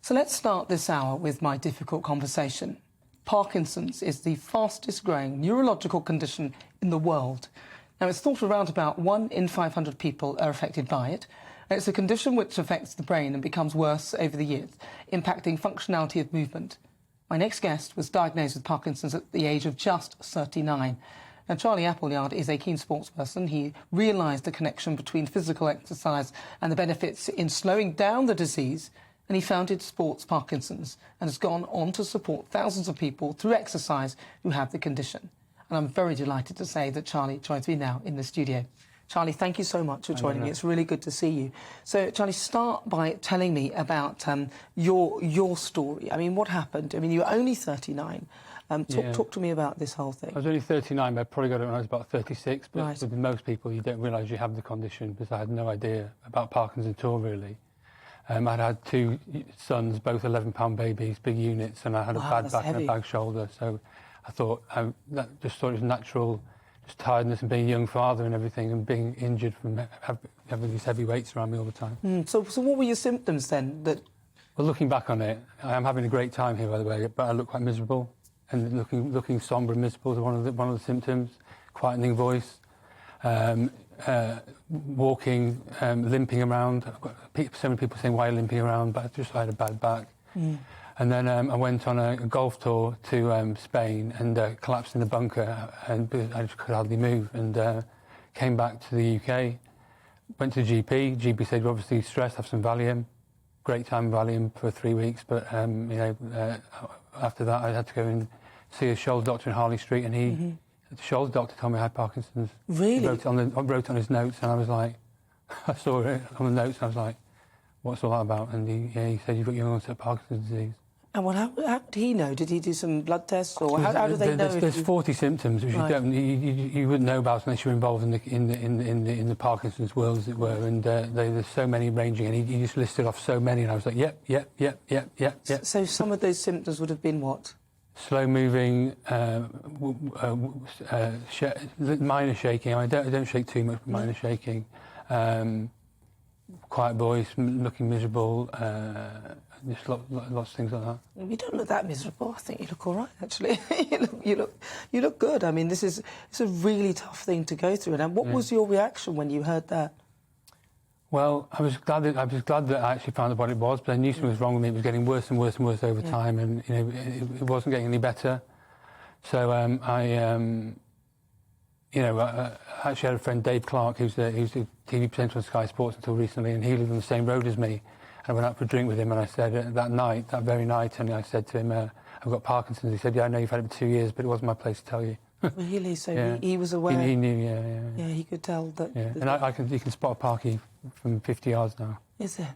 So let's start this hour with my difficult conversation. Parkinson's is the fastest growing neurological condition in the world. Now, it's thought around about 1 in 500 people are affected by it. It's a condition which affects the brain and becomes worse over the years, impacting functionality of movement. My next guest was diagnosed with Parkinson's at the age of just 39. Now, Charlie Appleyard is a keen sportsperson. He realised the connection between physical exercise and the benefits in slowing down the disease, and he founded Sports Parkinson's and has gone on to support thousands of people through exercise who have the condition. And I'm very delighted to say that Charlie joins me now in the studio. Charlie, thank you so much for joining me. It's really good to see you. So, Charlie, start by telling me about your story. I mean, what happened? I mean, you were only 39. Talk to me about this whole thing. I was only 39, but I probably got it when I was about 36. But right. With most people, you don't realise you have the condition, because I had no idea about Parkinson's at all, really. I'd had 2 sons, both 11-pound babies, big units, and I had a bad back and a bad shoulder. So I thought, just thought it was natural, just tiredness and being a young father and everything, and being injured from having these heavy weights around me all the time. So what were your symptoms then? Well, looking back on it, I'm having a great time here, by the way, but I look quite miserable, and looking sombre and miserable is one of the symptoms. Quietening voice. Walking, limping around. I've got so many people saying, why are you limping around? But I had a bad back. And then I went on a golf tour to Spain and collapsed in the bunker, and I just could hardly move, and came back to the UK, went to the GP. GP said, you're obviously stressed, have some Valium. Great time Valium for 3 weeks, but after that I had to go and see a shoulder doctor in Harley Street, and the shoulder doctor told me I had Parkinson's. Really? He wrote on his notes, and I was like, I saw it on the notes, and I was like, what's all that about? And he said, you've got young onset Parkinson's disease. And how did he know? Did he do some blood tests, or how do they know? There's 40 symptoms which you wouldn't know about unless you're involved in the Parkinson's world, as it were. And there's so many ranging, and he just listed off so many, and I was like, yep. So some of those symptoms would have been what? Slow moving, minor shaking. I don't shake too much, but minor shaking. Quiet voice, looking miserable. Just lots of things like that. You don't look that miserable. I think you look all right, actually. you look good. I mean, it's a really tough thing to go through. And what was your reaction when you heard that? Well, I was glad that I actually found out what it was, but I knew something was wrong with me. It was getting worse and worse and worse over time, and it wasn't getting any better. So I actually had a friend, Dave Clark, who's the TV presenter on Sky Sports until recently, and he lived on the same road as me. And I went out for a drink with him, and I said that very night, and I said to him, I've got Parkinson's. He said, yeah, I know you've had it for 2 years, but it wasn't my place to tell you. Really? So he was aware? He knew, yeah. Yeah, he could tell that... Yeah, and you can spot a Parky from 50 yards now. Is it?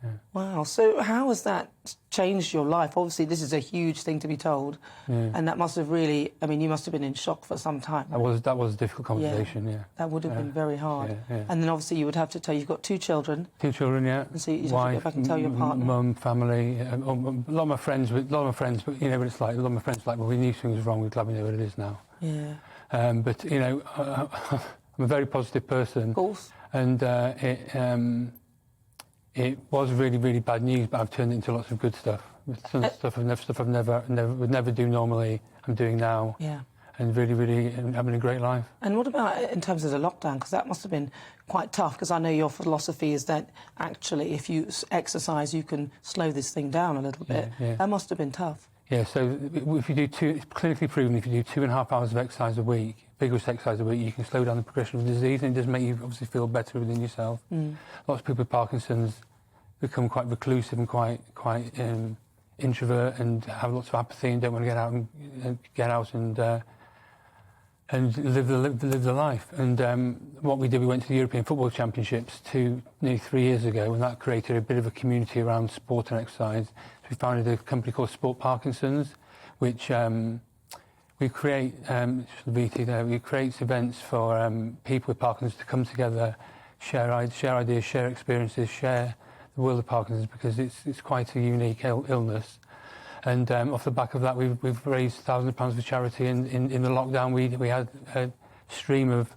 Yeah. Wow. So how has that changed your life? Obviously, this is a huge thing to be told, and that must have really... I mean, you must have been in shock for some time. That was a difficult conversation, yeah. That would have been very hard. Yeah. And then, obviously, you would have to tell... You've got 2 children. 2 children, yeah. And so you'd have to go back and tell your partner. Mum, family, a lot of my friends, but you know what it's like. A lot of my friends are like, well, we knew something was wrong. We're glad we know what it is now. Yeah. But, I'm a very positive person. Of course. And it was really, really bad news, but I've turned it into lots of good stuff. Some stuff I would never do normally, I'm doing now. Yeah. And really, really having a great life. And what about in terms of the lockdown? Because that must have been quite tough, because I know your philosophy is that actually if you exercise, you can slow this thing down a little bit. Yeah. That must have been tough. Yeah, so if you do it's clinically proven, if you do 2.5 hours of exercise a week, vigorous exercise a week, you can slow down the progression of the disease, and it does make you obviously feel better within yourself. Lots of people with Parkinson's become quite reclusive and quite introvert, and have lots of apathy and don't want to get out and live the life. And what we did, we went to the European Football Championships nearly 3 years ago, and that created a bit of a community around sport and exercise. So we founded a company called Sport Parkinson's, which we create we create events for people with Parkinson's to come together, share ideas, share experiences, share the world of Parkinson's, because it's quite a unique illness. And off the back of that, we've raised thousands of pounds for charity. And in the lockdown, we had a stream of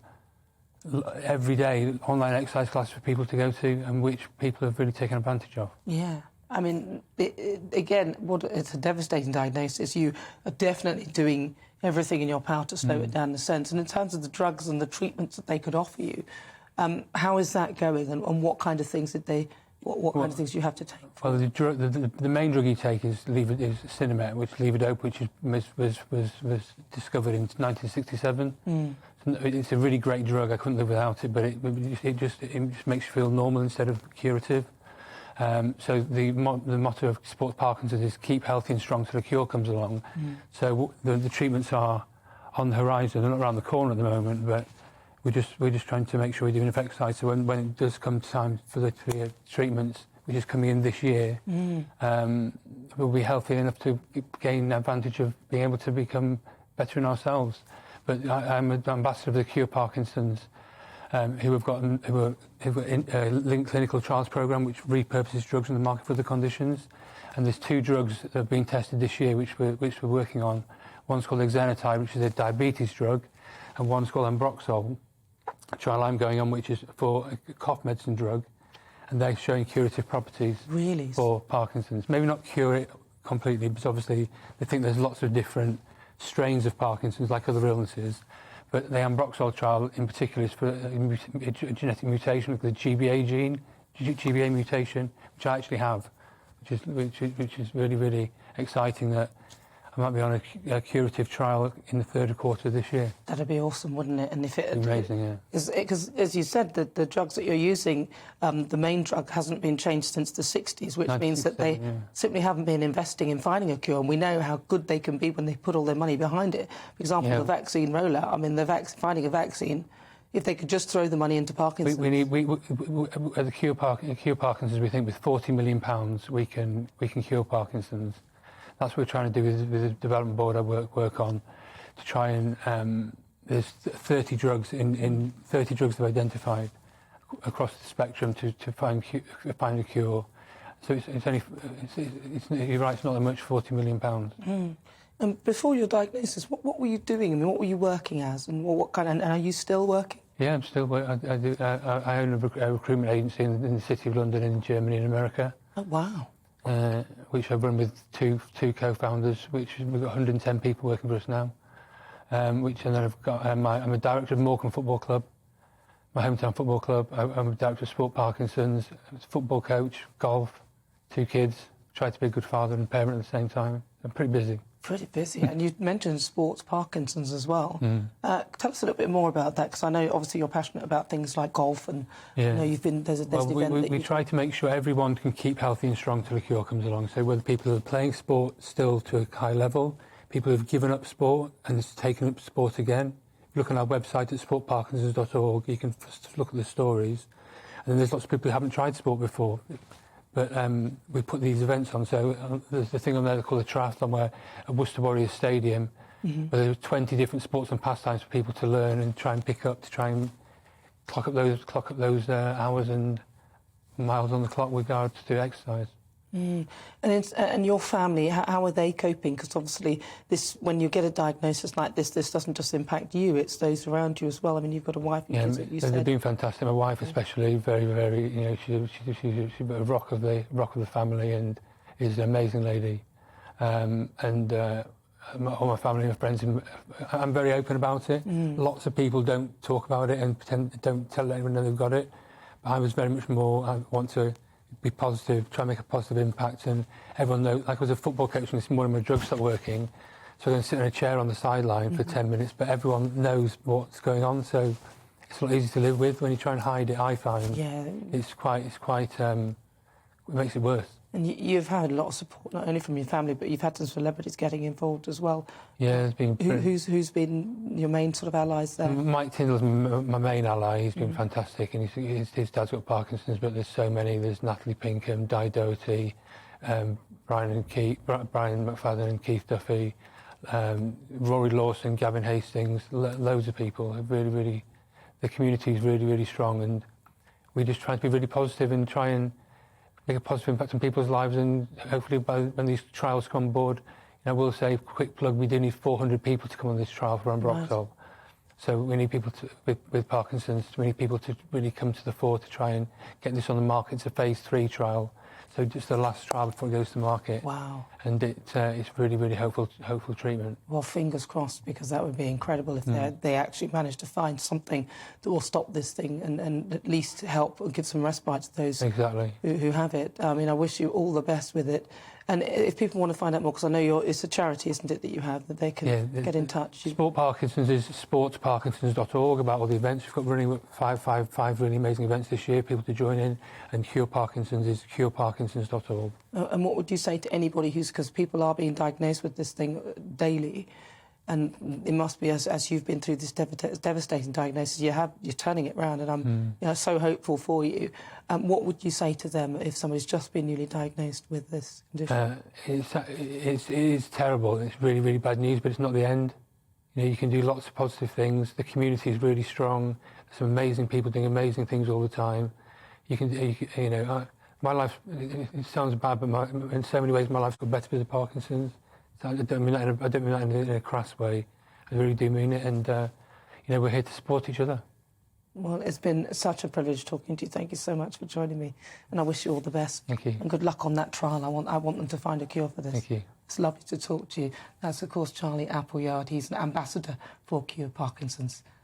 everyday online exercise classes for people to go to, and which people have really taken advantage of. Yeah. I mean, again, it's a devastating diagnosis. You are definitely doing everything in your power to slow it down in a sense. And in terms of the drugs and the treatments that they could offer you, how is that going, and what kind of things did they? What kind of things do you have to take? Well, the main drug you take is Cinemet, which levodopa, which was discovered in 1967. It's a really great drug. I couldn't live without it, but it just makes you feel normal instead of curative. So the motto of Sports Parkinson's is keep healthy and strong till the cure comes along. So the treatments are on the horizon. They're not around the corner at the moment, but we're just trying to make sure we're doing enough exercise. So when it does come time for the treatments, which is coming in this year, we'll be healthy enough to gain advantage of being able to become better in ourselves. But I'm an ambassador of the Cure Parkinson's, who are linked clinical trials program, which repurposes drugs in the market for the conditions. And there's 2 drugs that have been tested this year, which we're working on. One's called exenatide, which is a diabetes drug, and one's called ambroxol, a trial I'm going on, which is for a cough medicine drug, and they're showing curative properties for Parkinson's. Maybe not cure it completely, because obviously they think there's lots of different strains of Parkinson's, like other illnesses. But the ambroxol trial in particular is for a genetic mutation of the GBA mutation, which I actually have, which is really, really exciting that I might be on a curative trial in the third quarter of this year. That'd be awesome, wouldn't it? And if it amazing, yeah. Because as you said, the drugs that you're using, the main drug hasn't been changed since the 60s, which means that they simply haven't been investing in finding a cure. And we know how good they can be when they put all their money behind it. For example, the vaccine rollout. I mean, finding a vaccine. If they could just throw the money into Parkinson's. At the Cure Parkinson's, we think with £40 million we can cure Parkinson's. That's what we're trying to do with the development board I work on, to try and there's 30 drugs 30 drugs they've identified across the spectrum to find a cure. So you're right, it's not that much, £40 million. And before your diagnosis, what were you doing? I mean, what were you working as, and what kind? And are you still working? Yeah, I'm still working. I own a recruitment agency in the City of London, in Germany and America. Oh wow! Which I run with two co-founders. Which we've got 110 people working for us now. And then I've got I'm a director of Morecambe Football Club, my hometown football club. I'm a director of Sport Parkinson's, football coach, golf, 2 kids. Try to be a good father and parent at the same time. I'm pretty busy. Pretty busy. And you mentioned Sports Parkinson's as well. Tell us a little bit more about that, because I know obviously you're passionate about things like golf, and you know there's an event. We try to make sure everyone can keep healthy and strong till the cure comes along. So whether people are playing sport still to a high level, people who've given up sport and it's taken up sport again. If you look on our website at sportparkinsons.org, you can look at the stories. And then there's lots of people who haven't tried sport before. But we put these events on. So there's the thing on there called a triathlon, where at Worcester Warriors Stadium, where there's 20 different sports and pastimes for people to learn and try and pick up, to try and clock up those hours and miles on the clock with regard to exercise. And your family, how are they coping? Because obviously, when you get a diagnosis like this doesn't just impact you; it's those around you as well. I mean, you've got a wife and kids. That you said. They're doing fantastic. My wife, especially, very, very. You know, she's a rock of the family, and is an amazing lady. All my family and friends, I'm very open about it. Lots of people don't talk about it and don't tell anyone they've got it. But I was very much more. I want to be positive, try and make a positive impact, and everyone knows. Like I was a football coach this morning, my drugs stopped working, so I'm going to sit in a chair on the sideline for 10 minutes, but everyone knows what's going on, so it's a lot easier to live with. When you try and hide it, I find it's quite it makes it worse. And you've had a lot of support, not only from your family, but you've had some celebrities getting involved as well. Yeah, there's been... Who's been your main sort of allies there? Mike Tyndall's my main ally. He's been fantastic, and his dad's got Parkinson's, but there's so many. There's Natalie Pinkham, Di Doherty, Brian McFadden and Keith Duffy, Rory Lawson, Gavin Hastings, loads of people. Really, the community is really, really strong, and we just try to be really positive and try and make a positive impact on people's lives. And hopefully when these trials come on board, you know, we'll say, quick plug, we do need 400 people to come on this trial for ambroxol. Right. So we need people with Parkinson's, we need people to really come to the fore to try and get this on the market. It's a phase 3 trial. So just the last trial before it goes to market. Wow. And it's really, really hopeful treatment. Well, fingers crossed, because that would be incredible if they actually manage to find something that will stop this thing and at least help and give some respite to those who have it. I mean, I wish you all the best with it. And if people want to find out more, because I know it's a charity, isn't it, that you have, that they can get in touch? Sport Parkinson's is sportsparkinsons.org, about all the events. We've got running five really amazing events this year, people to join in. And Cure Parkinson's is cureparkinsons.org. And what would you say to anybody because people are being diagnosed with this thing daily, and it must be, as you've been through this devastating diagnosis, you're turning it around, and I'm so hopeful for you. What would you say to them if somebody's just been newly diagnosed with this condition? It is terrible. It's really, really bad news, but it's not the end. You know, you can do lots of positive things. The community is really strong. There's some amazing people doing amazing things all the time. My life, it sounds bad, but in so many ways my life's got better because of Parkinson's. So I don't mean that in a crass way. I really do mean it, and we're here to support each other. Well, it's been such a privilege talking to you. Thank you so much for joining me, and I wish you all the best. Thank you. And good luck on that trial. I want them to find a cure for this. Thank you. It's lovely to talk to you. That's, of course, Charlie Appleyard. He's an ambassador for Cure Parkinson's.